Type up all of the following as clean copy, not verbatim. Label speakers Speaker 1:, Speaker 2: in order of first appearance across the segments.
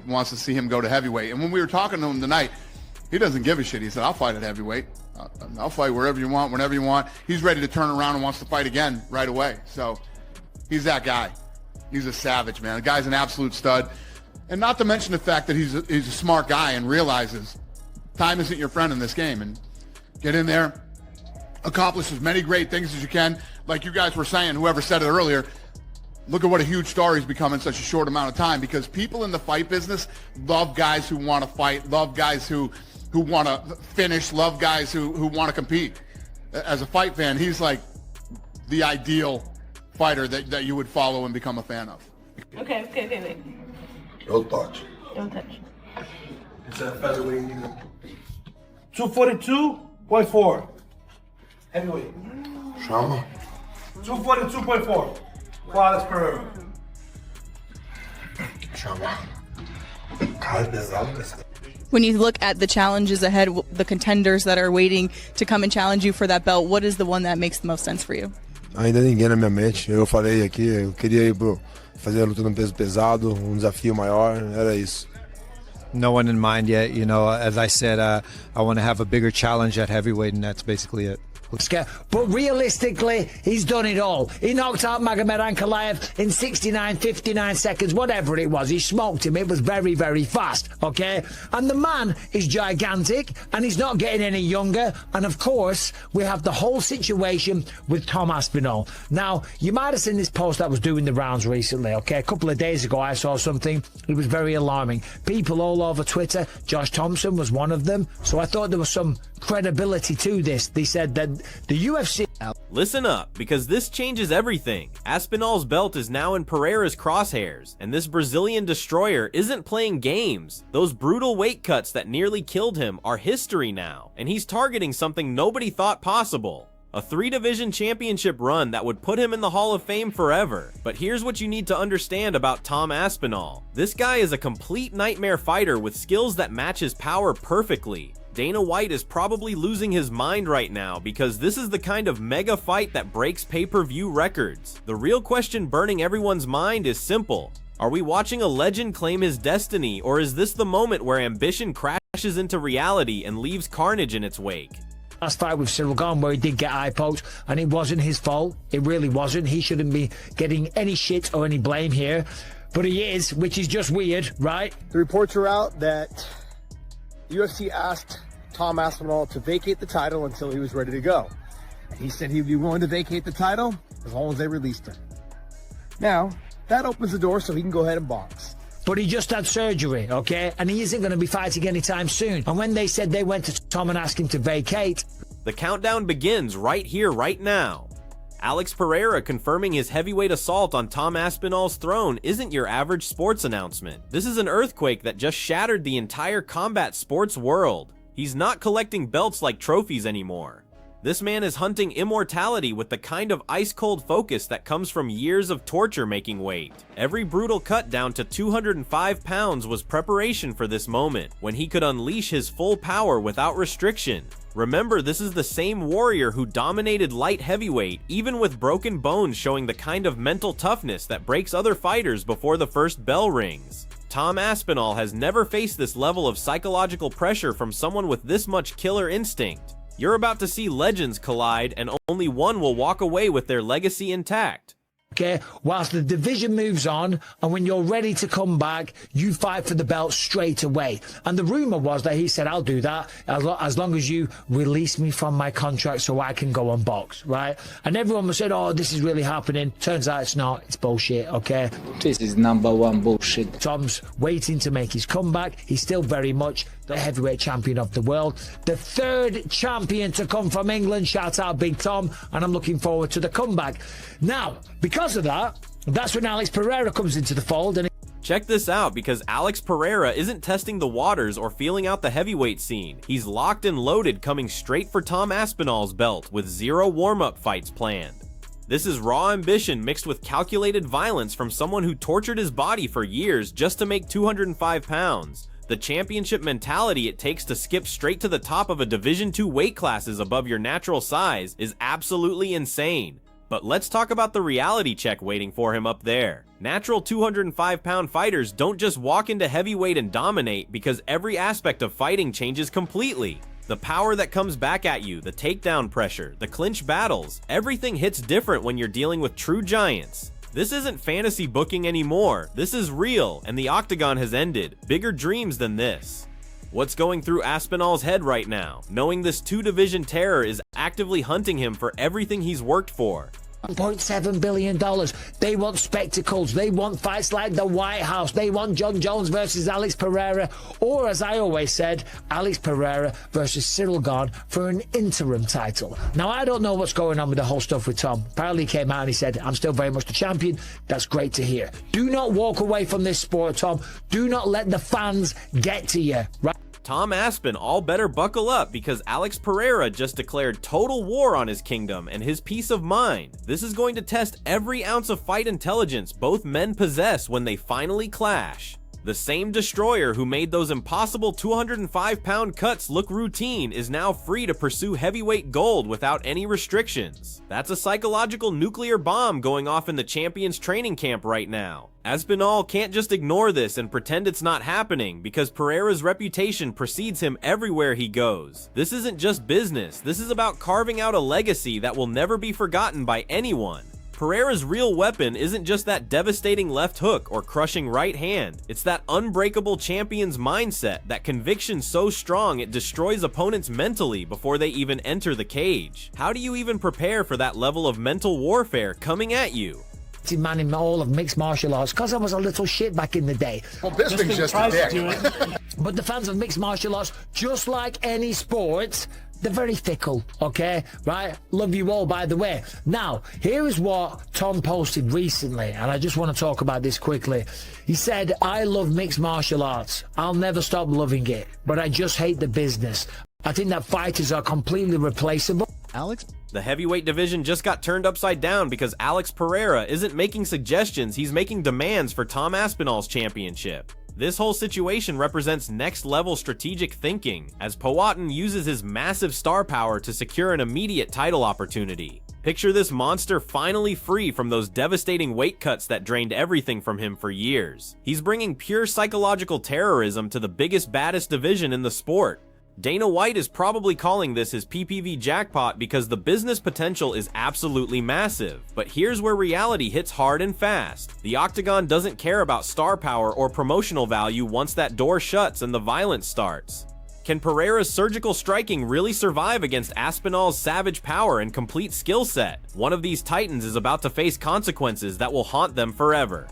Speaker 1: wants to see him go to heavyweight. And when we were talking to him tonight, he doesn't give a shit. He said, I'll fight at heavyweight. I'll fight wherever you want, whenever you want. He's ready to turn around and wants to fight again right away. So he's that guy. He's a savage, man. The guy's an absolute stud. And not to mention the fact that he's a smart guy and realizes time isn't your friend in this game. And get in there, accomplish as many great things as you can. Like you guys were saying, whoever said it earlier, look at what a huge star he's become in such a short amount of time, because people in the fight business love guys who want to fight, love guys who want to finish, love guys who want to compete. As a fight fan, he's like the ideal fighter that you would follow and become a fan of.
Speaker 2: Okay.
Speaker 3: Don't touch.
Speaker 2: Don't touch.
Speaker 3: It's a featherweight.
Speaker 4: 242.4. Heavyweight.
Speaker 3: Chama.
Speaker 4: 242.4. For Alex Pereira.
Speaker 3: Chama. Cara pesado.
Speaker 5: When you look at the challenges ahead, the contenders that are waiting to come and challenge you for that belt, what is the one that makes the most sense for you?
Speaker 6: Ainda ninguém na minha mente. Eu falei aqui, eu queria ir fazer a luta no peso pesado, desafio maior, era isso.
Speaker 7: No one in mind yet. You know, as I said, I want to have a bigger challenge at heavyweight, and that's basically it.
Speaker 8: But realistically, he's done it all. He knocked out Magomed Ankalaev in 69, 59 seconds, whatever it was. He smoked him. It was very, very fast, okay? And the man is gigantic, and he's not getting any younger. And, of course, we have the whole situation with Tom Aspinall. Now, you might have seen this post that was doing the rounds recently, okay? A couple of days ago, I saw something. It was very alarming. People all over Twitter, Josh Thompson was one of them, so I thought there was some credibility to this. They said that the UFC...
Speaker 9: Listen up, because this changes everything. Aspinall's belt is now in Pereira's crosshairs, and this Brazilian destroyer isn't playing games. Those brutal weight cuts that nearly killed him are history now, and he's targeting something nobody thought possible. A 3-division championship run that would put him in the Hall of Fame forever. But here's what you need to understand about Tom Aspinall. This guy is a complete nightmare fighter with skills that match his power perfectly. Dana White is probably losing his mind right now, because this is the kind of mega fight that breaks pay-per-view records. The real question burning everyone's mind is simple. Are we watching a legend claim his destiny, or is this the moment where ambition crashes into reality and leaves carnage in its wake?
Speaker 8: Last fight with Cyril Gane, where he did get eye-poked, and it wasn't his fault. It really wasn't. He shouldn't be getting any shit or any blame here. But he is, which is just weird, right?
Speaker 10: The reports are out that UFC asked Tom Aspinall to vacate the title until he was ready to go. And he said he'd be willing to vacate the title as long as they released him. Now, that opens the door so he can go ahead and box.
Speaker 8: But he just had surgery, okay? And he isn't going to be fighting anytime soon. And when they said they went to Tom and asked him to vacate...
Speaker 9: The countdown begins right here, right now. Alex Pereira confirming his heavyweight assault on Tom Aspinall's throne isn't your average sports announcement. This is an earthquake that just shattered the entire combat sports world. He's not collecting belts like trophies anymore. This man is hunting immortality with the kind of ice-cold focus that comes from years of torture making weight. Every brutal cut down to 205 pounds was preparation for this moment, when he could unleash his full power without restriction. Remember, this is the same warrior who dominated light heavyweight, even with broken bones, showing the kind of mental toughness that breaks other fighters before the first bell rings. Tom Aspinall has never faced this level of psychological pressure from someone with this much killer instinct. You're about to see legends collide, and only one will walk away with their legacy intact.
Speaker 8: Okay, whilst the division moves on, and when you're ready to come back, you fight for the belt straight away. And the rumor was that he said, I'll do that as long as you release me from my contract so I can go and box, right? And everyone was saying, oh, this is really happening. Turns out it's not. It's bullshit, okay?
Speaker 11: This is #1 bullshit.
Speaker 8: Tom's waiting to make his comeback. He's still very much the heavyweight champion of the world. The third champion to come from England. Shout out Big Tom. And I'm looking forward to the comeback. Now, because of that, that's when Alex Pereira comes into the fold. And
Speaker 9: check this out, because Alex Pereira isn't testing the waters or feeling out the heavyweight scene. He's locked and loaded, coming straight for Tom Aspinall's belt with 0 warm-up fights planned. This is raw ambition mixed with calculated violence from someone who tortured his body for years just to make 205 pounds. The championship mentality it takes to skip straight to the top of a Division II weight classes above your natural size is absolutely insane. But let's talk about the reality check waiting for him up there. Natural 205-pound fighters don't just walk into heavyweight and dominate, because every aspect of fighting changes completely. The power that comes back at you, the takedown pressure, the clinch battles, everything hits different when you're dealing with true giants. This isn't fantasy booking anymore, this is real, and the Octagon has ended. Bigger dreams than this. What's going through Aspinall's head right now, knowing this two-division terror is actively hunting him for everything he's worked for?
Speaker 8: $1.7 billion. They want spectacles. They want fights like the White House. They want John Jones versus Alex Pereira. Or, as I always said, Alex Pereira versus Cyril Gane for an interim title. Now, I don't know what's going on with the whole stuff with Tom. Apparently he came out and he said, I'm still very much the champion. That's great to hear. Do not walk away from this sport, Tom. Do not let the fans get to you, right?
Speaker 9: Tom Aspinall better buckle up, because Alex Pereira just declared total war on his kingdom and his peace of mind. This is going to test every ounce of fight intelligence both men possess when they finally clash. The same destroyer who made those impossible 205-pound cuts look routine is now free to pursue heavyweight gold without any restrictions. That's a psychological nuclear bomb going off in the champion's training camp right now. Aspinall can't just ignore this and pretend it's not happening, because Pereira's reputation precedes him everywhere he goes. This isn't just business, this is about carving out a legacy that will never be forgotten by anyone. Pereira's real weapon isn't just that devastating left hook or crushing right hand. It's that unbreakable champion's mindset, that conviction so strong it destroys opponents mentally before they even enter the cage. How do you even prepare for that level of mental warfare coming at you?
Speaker 8: Man in all of mixed martial arts, because I was a little shit back in the day.
Speaker 1: Well, Bisping's just a dick.
Speaker 8: But the fans of mixed martial arts, just like any sport, they're very fickle, okay? Right? Love you all, by the way. Now, here is what Tom posted recently, and I just want to talk about this quickly. He said, I love mixed martial arts. I'll never stop loving it, but I just hate the business. I think that fighters are completely replaceable.
Speaker 12: Alex?
Speaker 9: The heavyweight division just got turned upside down because Alex Pereira isn't making suggestions, he's making demands for Tom Aspinall's championship. This whole situation represents next-level strategic thinking, as Powhatan uses his massive star power to secure an immediate title opportunity. Picture this monster finally free from those devastating weight cuts that drained everything from him for years. He's bringing pure psychological terrorism to the biggest, baddest division in the sport. Dana White is probably calling this his PPV jackpot because the business potential is absolutely massive. But here's where reality hits hard and fast. The Octagon doesn't care about star power or promotional value once that door shuts and the violence starts. Can Pereira's surgical striking really survive against Aspinall's savage power and complete skill set? One of these titans is about to face consequences that will haunt them forever.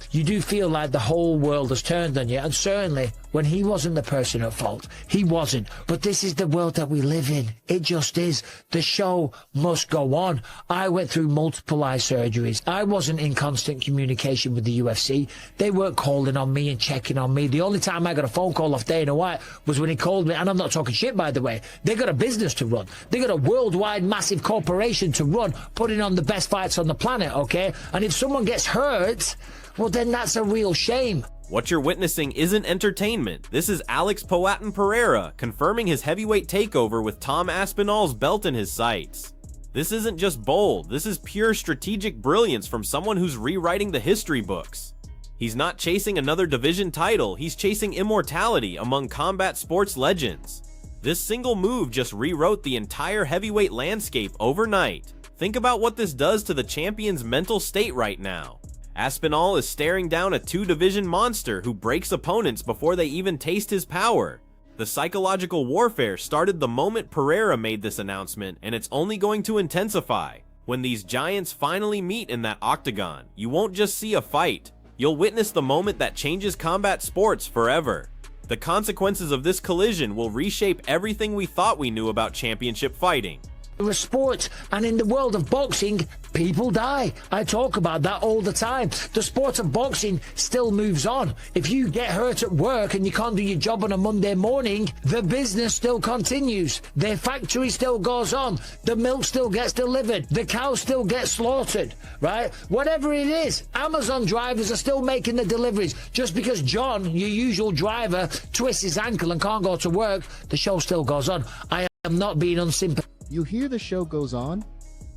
Speaker 8: You do feel like the whole world has turned on you, and certainly when he wasn't the person at fault, he wasn't. But this is the world that we live in. It just is. The show must go on. I went through multiple eye surgeries. I wasn't in constant communication with the UFC. They weren't calling on me and checking on me. The only time I got a phone call off Dana White was when he called me, and I'm not talking shit, by the way. They got a business to run. They got a worldwide massive corporation to run, putting on the best fights on the planet, okay? And if someone gets hurt, well, then that's a real shame.
Speaker 9: What you're witnessing isn't entertainment. This is Alex Powhatan Pereira confirming his heavyweight takeover with Tom Aspinall's belt in his sights. This isn't just bold, this is pure strategic brilliance from someone who's rewriting the history books. He's not chasing another division title, he's chasing immortality among combat sports legends. This single move just rewrote the entire heavyweight landscape overnight. Think about what this does to the champion's mental state right now. Aspinall is staring down a two-division monster who breaks opponents before they even taste his power. The psychological warfare started the moment Pereira made this announcement, and it's only going to intensify. When these giants finally meet in that octagon, you won't just see a fight, you'll witness the moment that changes combat sports forever. The consequences of this collision will reshape everything we thought we knew about championship fighting.
Speaker 8: A sport, and in the world of boxing, people die. I talk about that all the time. The sport of boxing still moves on. If you get hurt at work and you can't do your job on a Monday morning, the business still continues. The factory still goes on. The milk still gets delivered. The cow still gets slaughtered, right? Whatever it is, Amazon drivers are still making the deliveries. Just because John, your usual driver, twists his ankle and can't go to work, the show still goes on. I am not being unsympathetic.
Speaker 12: You hear the show goes on?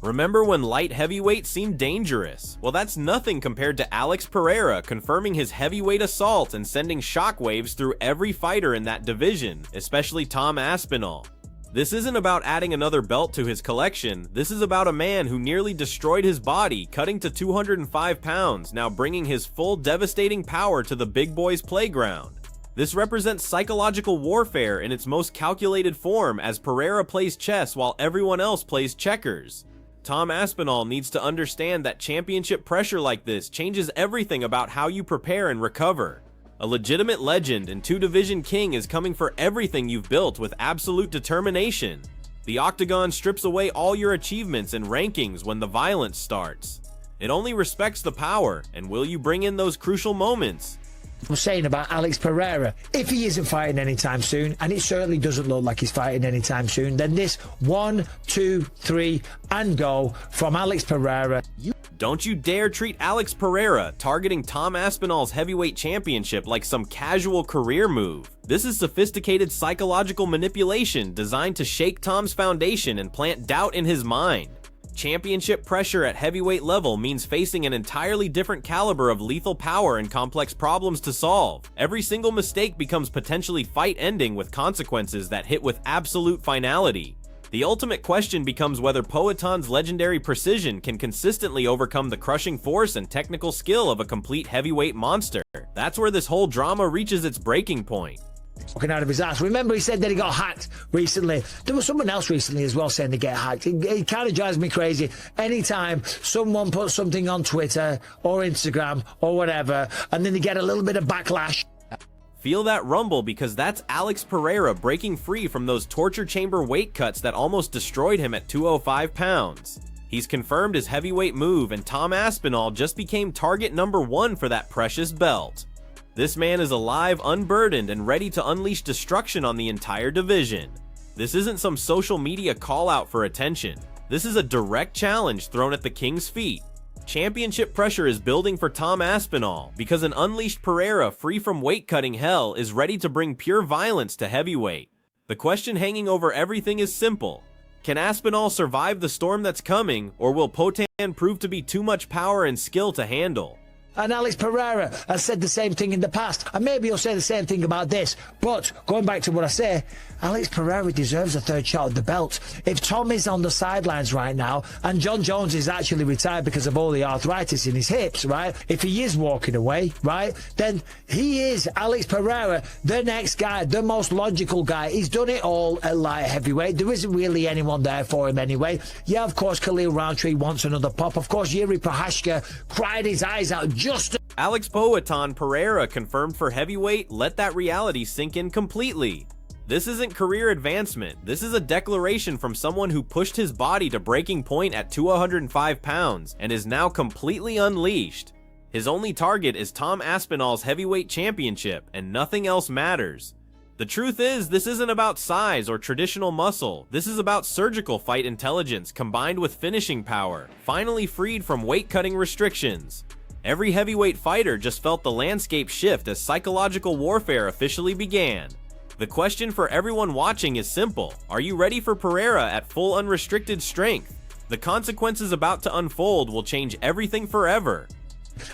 Speaker 9: Remember when light heavyweight seemed dangerous? Well, that's nothing compared to Alex Pereira confirming his heavyweight assault and sending shockwaves through every fighter in that division, especially Tom Aspinall. This isn't about adding another belt to his collection, this is about a man who nearly destroyed his body, cutting to 205 pounds, now bringing his full devastating power to the big boys' playground. This represents psychological warfare in its most calculated form as Pereira plays chess while everyone else plays checkers. Tom Aspinall needs to understand that championship pressure like this changes everything about how you prepare and recover. A legitimate legend and two-division king is coming for everything you've built with absolute determination. The Octagon strips away all your achievements and rankings when the violence starts. It only respects the power, and will you bring in those crucial moments?
Speaker 8: I'm saying about Alex Pereira, if he isn't fighting anytime soon, and it certainly doesn't look like he's fighting anytime soon, then this 1, 2, 3 and go from Alex Pereira.
Speaker 9: Don't you dare treat Alex Pereira targeting Tom Aspinall's heavyweight championship like some casual career move. This is sophisticated psychological manipulation designed to shake Tom's foundation and plant doubt in his mind. Championship pressure at heavyweight level means facing an entirely different caliber of lethal power and complex problems to solve. Every single mistake becomes potentially fight-ending with consequences that hit with absolute finality. The ultimate question becomes whether Poaton's legendary precision can consistently overcome the crushing force and technical skill of a complete heavyweight monster. That's where this whole drama reaches its breaking point.
Speaker 8: Walking out of his ass. Remember he said that he got hacked recently. There was someone else recently as well saying they get hacked. It kind of drives me crazy. Anytime someone puts something on Twitter or Instagram or whatever, and then they get a little bit of backlash.
Speaker 9: Feel that rumble because that's Alex Pereira breaking free from those torture chamber weight cuts that almost destroyed him at 205 pounds. He's confirmed his heavyweight move and Tom Aspinall just became target number 1 for that precious belt. This man is alive, unburdened, and ready to unleash destruction on the entire division. This isn't some social media call-out for attention. This is a direct challenge thrown at the king's feet. Championship pressure is building for Tom Aspinall because an unleashed Pereira free from weight-cutting hell is ready to bring pure violence to heavyweight. The question hanging over everything is simple. Can Aspinall survive the storm that's coming, or will Poatan prove to be too much power and skill to handle?
Speaker 8: And Alex Pereira has said the same thing in the past, and maybe he'll say the same thing about this. But going back to what I say, Alex Pereira deserves a third shot at the belt. If Tom is on the sidelines right now, and John Jones is actually retired because of all the arthritis in his hips, right? If he is walking away, right, then he is, Alex Pereira, the next guy, the most logical guy. He's done it all at light heavyweight. There isn't really anyone there for him anyway. Yeah, of course, Khalil Roundtree wants another pop. Of course, Yuri Prohashka cried his eyes out just...
Speaker 9: Alex Poatan Pereira confirmed for heavyweight. Let that reality sink in completely. This isn't career advancement. This is a declaration from someone who pushed his body to breaking point at 205 pounds and is now completely unleashed. His only target is Tom Aspinall's heavyweight championship, and nothing else matters. The truth is, this isn't about size or traditional muscle. This is about surgical fight intelligence combined with finishing power, finally freed from weight-cutting restrictions. Every heavyweight fighter just felt the landscape shift as psychological warfare officially began. The question for everyone watching is simple. Are you ready for Pereira at full unrestricted strength? The consequences about to unfold will change everything forever.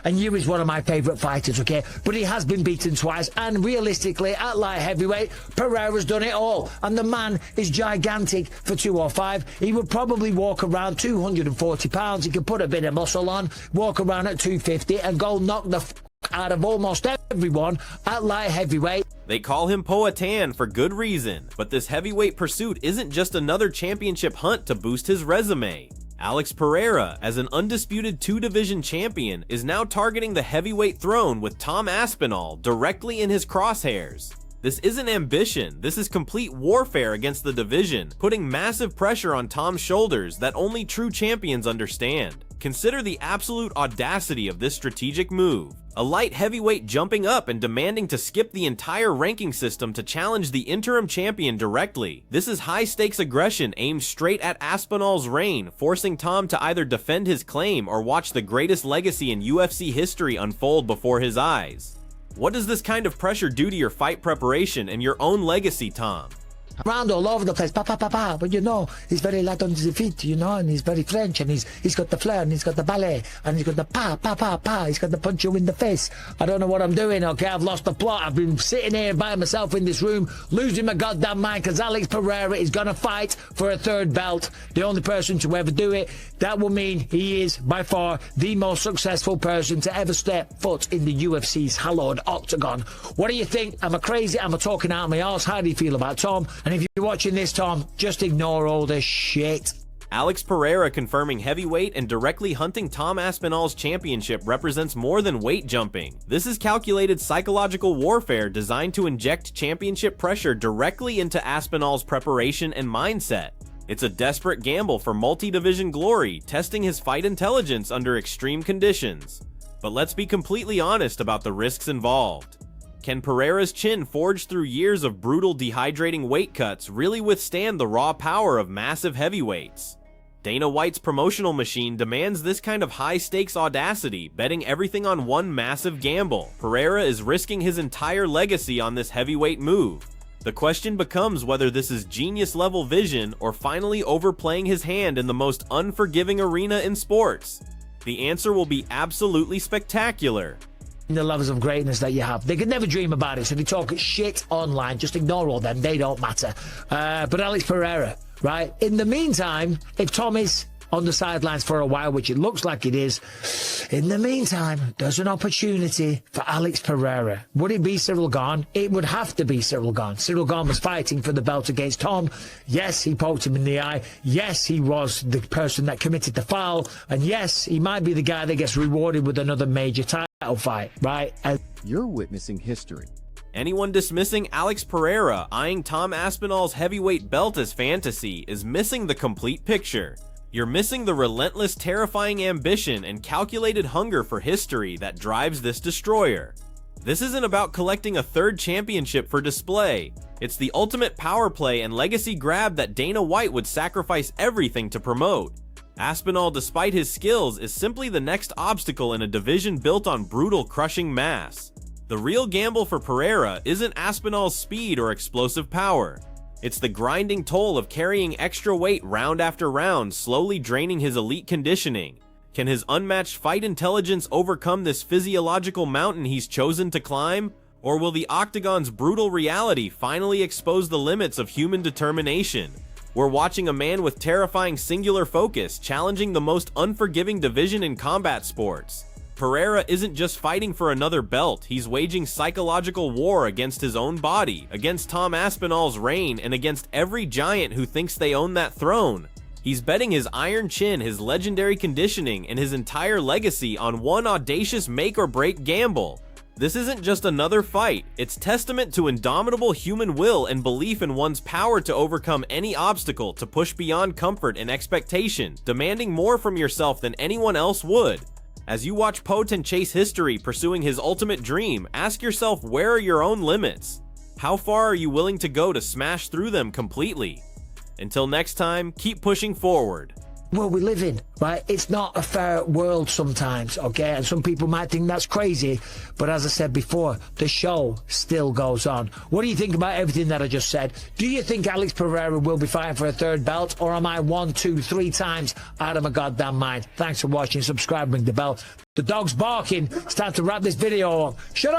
Speaker 8: And Yuri's one of my favourite fighters, okay? But he has been beaten twice, and realistically, at light heavyweight, Pereira's done it all. And the man is gigantic for 205. He would probably walk around 240 pounds. He could put a bit of muscle on, walk around at 250, and go knock the out of almost everyone at light heavyweight.
Speaker 9: They call him Poatan for good reason, but this heavyweight pursuit isn't just another championship hunt to boost his resume. Alex Pereira, as an undisputed two-division champion, is now targeting the heavyweight throne with Tom Aspinall directly in his crosshairs. This isn't ambition, this is complete warfare against the division, putting massive pressure on Tom's shoulders that only true champions understand. Consider the absolute audacity of this strategic move. A light heavyweight jumping up and demanding to skip the entire ranking system to challenge the interim champion directly. This is high-stakes aggression aimed straight at Aspinall's reign, forcing Tom to either defend his claim or watch the greatest legacy in UFC history unfold before his eyes. What does this kind of pressure do to your fight preparation and your own legacy, Tom?
Speaker 8: Around all over the place, pa pa pa pa. But you know, he's very light on his feet, you know, and he's very French, and he's got the flair, and he's got the ballet, and he's got the pa pa pa pa. He's got the punch you in the face. I don't know what I'm doing. Okay, I've lost the plot. I've been sitting here by myself in this room, losing my goddamn mind, because Alex Pereira is gonna fight for a third belt. The only person to ever do it. That will mean he is by far the most successful person to ever step foot in the UFC's hallowed Octagon. What do you think? Am I crazy? Am I talking out of my arse? How do you feel about Tom? And if you're watching this, Tom, just ignore all this shit.
Speaker 9: Alex Pereira confirming heavyweight and directly hunting Tom Aspinall's championship represents more than weight jumping. This is calculated psychological warfare designed to inject championship pressure directly into Aspinall's preparation and mindset. It's a desperate gamble for multi-division glory, testing his fight intelligence under extreme conditions. But let's be completely honest about the risks involved. Can Pereira's chin, forged through years of brutal dehydrating weight cuts, really withstand the raw power of massive heavyweights? Dana White's promotional machine demands this kind of high-stakes audacity, betting everything on one massive gamble. Pereira is risking his entire legacy on this heavyweight move. The question becomes whether this is genius-level vision or finally overplaying his hand in the most unforgiving arena in sports. The answer will be absolutely spectacular.
Speaker 8: The levels of greatness that you have. They could never dream about it, so they talk shit online. Just ignore all them. They don't matter. But Alex Pereira, right? In the meantime, if Tom is on the sidelines for a while, which it looks like it is, in the meantime, there's an opportunity for Alex Pereira. Would it be Cyril Gane? It would have to be Cyril Gane. Cyril Gane was fighting for the belt against Tom. Yes, he poked him in the eye. Yes, he was the person that committed the foul. And yes, he might be the guy that gets rewarded with another major title fight, right?
Speaker 12: You're witnessing history.
Speaker 9: Anyone dismissing Alex Pereira eyeing Tom Aspinall's heavyweight belt as fantasy is missing the complete picture. You're missing the relentless, terrifying ambition and calculated hunger for history that drives this destroyer. This isn't about collecting a third championship for display. It's the ultimate power play and legacy grab that Dana White would sacrifice everything to promote. Aspinall, despite his skills, is simply the next obstacle in a division built on brutal, crushing mass. The real gamble for Pereira isn't Aspinall's speed or explosive power. It's the grinding toll of carrying extra weight round after round, slowly draining his elite conditioning. Can his unmatched fight intelligence overcome this physiological mountain he's chosen to climb? Or will the Octagon's brutal reality finally expose the limits of human determination? We're watching a man with terrifying singular focus challenging the most unforgiving division in combat sports. Pereira isn't just fighting for another belt, he's waging psychological war against his own body, against Tom Aspinall's reign, and against every giant who thinks they own that throne. He's betting his iron chin, his legendary conditioning, and his entire legacy on one audacious make-or-break gamble. This isn't just another fight, it's testament to indomitable human will and belief in one's power to overcome any obstacle, to push beyond comfort and expectation, demanding more from yourself than anyone else would. As you watch Poten chase history pursuing his ultimate dream, ask yourself, where are your own limits? How far are you willing to go to smash through them completely? Until next time, keep pushing forward.
Speaker 8: World we live in, right? It's not a fair world sometimes, okay? And some people might think that's crazy, but as I said before, the show still goes on. What do you think about everything that I just said? Do you think Alex Pereira will be fighting for a third belt, or am I 1, 2, 3 times out of my goddamn mind? Thanks for watching. Subscribe, ring the bell. The dog's barking. It's time to wrap this video up. Shut up!